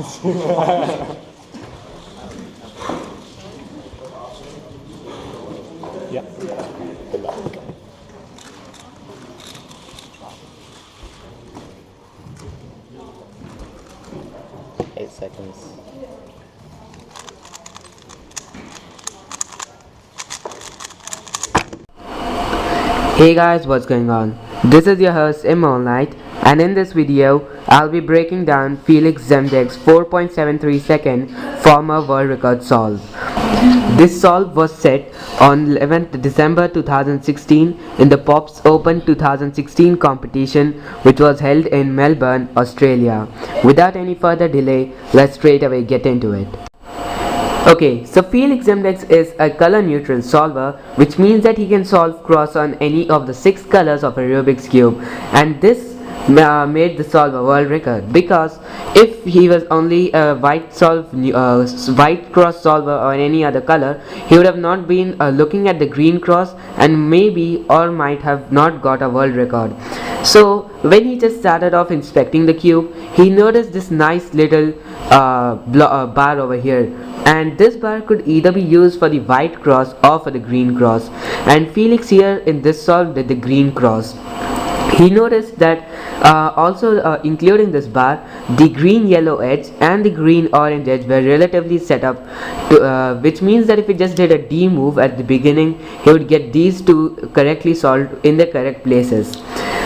Yeah. Good luck. 8 seconds. Hey guys, what's going on? This is your host Night, and in this video I'll be breaking down Feliks Zemdegs 4.73 second former world record solve. This solve was set on 11th December 2016 in the Pops Open 2016 competition, which was held in Melbourne, Australia. Without any further delay, let's straight away get into it. Okay, so Feliks Zemdegs is a color neutral solver, which means that he can solve cross on any of the 6 colors of a Rubik's Cube, and this made the solve a world record, because if he was only a white cross solver or any other color, he would have not been looking at the green cross and maybe or might have not got a world record. So when he just started off inspecting the cube, he noticed this nice little bar over here, and this bar could either be used for the white cross or for the green cross, and Feliks here in this solve did the green cross. He noticed that including this bar, the green yellow edge and the green orange edge were relatively set up to, which means that if he just did a D move at the beginning, he would get these two correctly solved in the correct places.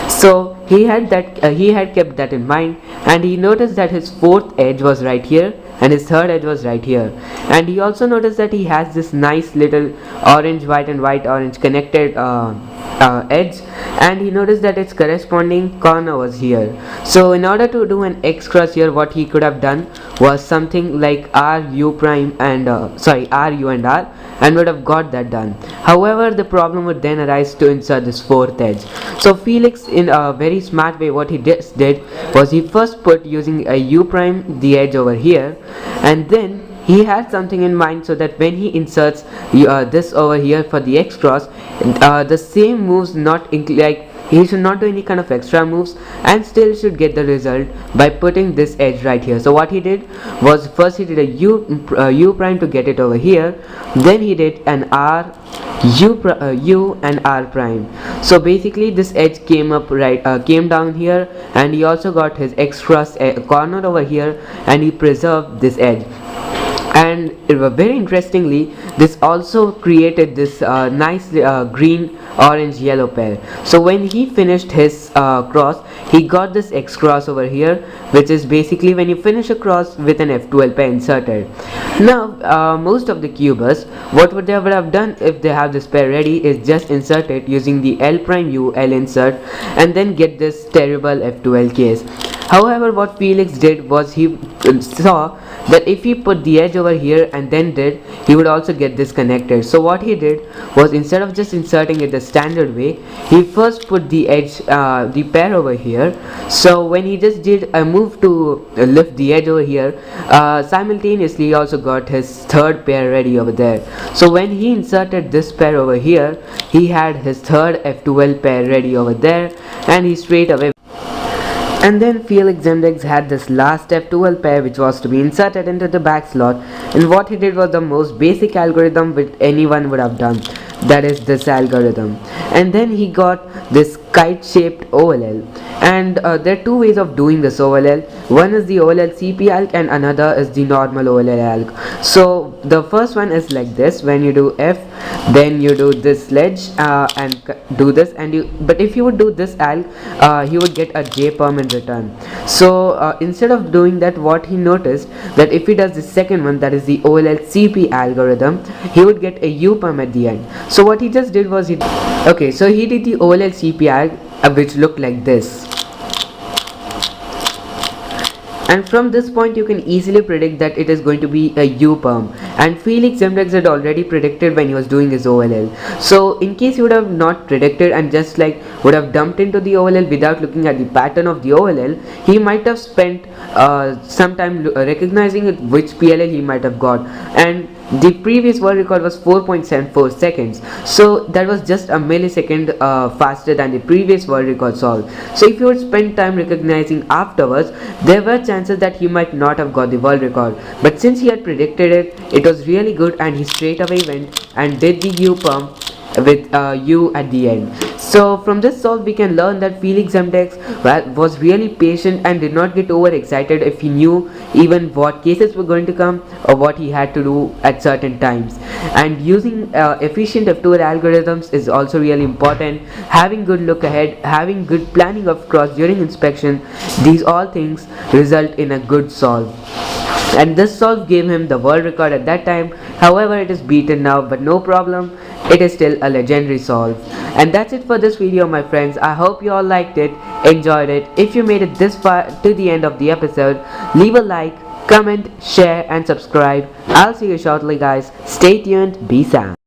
So he had kept that in mind, and he noticed that his fourth edge was right here and his third edge was right here, and he also noticed that he has this nice little orange white and white orange connected edge, and he noticed that its corresponding corner was here. So in order to do an X cross here, what he could have done was something like RU prime and RU and R, and would have got that done. However, the problem would then arise to insert this fourth edge. So Feliks, in a very smart way, what he did was he first put using a U prime the edge over here, and then he had something in mind so that when he inserts this over here for the X cross, the same moves like he should not do any kind of extra moves and still should get the result by putting this edge right here. So what he did was, first he did a U prime to get it over here, then he did an U and R prime. So basically this edge came down here, and he also got his X cross corner over here, and he preserved this edge. And very interestingly, this also created this nice green orange yellow pair. So when he finished his cross, he got this X cross over here, which is basically when you finish a cross with an F12 pair inserted. Now most of the cubers, what would they have done if they have this pair ready is just insert it using the L prime U L insert and then get this terrible F12 case. However, what Feliks did was he saw that if he put the edge over here and then he would also get this connected. So what he did was, instead of just inserting it the standard way, he first put the edge, the pair over here. So when he just did a move to lift the edge over here, simultaneously he also got his third pair ready over there. So when he inserted this pair over here, he had his third F12 pair ready over there, and he straight away. And then Feliks Zemdegs had this last F12 pair, which was to be inserted into the back slot, and what he did was the most basic algorithm which anyone would have done, that is this algorithm. And then he got this kite shaped OLL, and there are two ways of doing this OLL. One is the OLL CP alg and another is the normal OLL alg. So the first one is like this: when you do F, then you do this ledge and do this, but if you would do this alg, he would get a J perm in return. So instead of doing that, what he noticed that if he does the second one, that is the OLL CP algorithm, he would get a U perm at the end. So what he just did was he did the OLL CP alg, which looked like this. And from this point you can easily predict that it is going to be a U perm, and Feliks Zemdegs had already predicted when he was doing his OLL. So in case you would have not predicted and just like would have dumped into the OLL without looking at the pattern of the OLL, he might have spent some time recognizing which PLL he might have got, and The previous world record was 4.74 seconds, so that was just a millisecond faster than the previous world record solved. So if you would spend time recognizing afterwards, there were chances that he might not have got the world record. But since he had predicted it, it was really good, and he straight away went and did the U pump with U at the end. So from this solve we can learn that Felix Zemdegs was really patient and did not get overexcited if he knew even what cases were going to come or what he had to do at certain times. And using efficient F2 algorithms is also really important. Having good look ahead, having good planning of cross during inspection, these all things result in a good solve. And this solve gave him the world record at that time. However, it is beaten now, but no problem, it is still a legendary solve. And that's it for this video, my friends. I hope you all liked it, enjoyed it. If you made it this far to the end of the episode, leave a like, comment, share and subscribe. I'll see you shortly, guys. Stay tuned, be sound.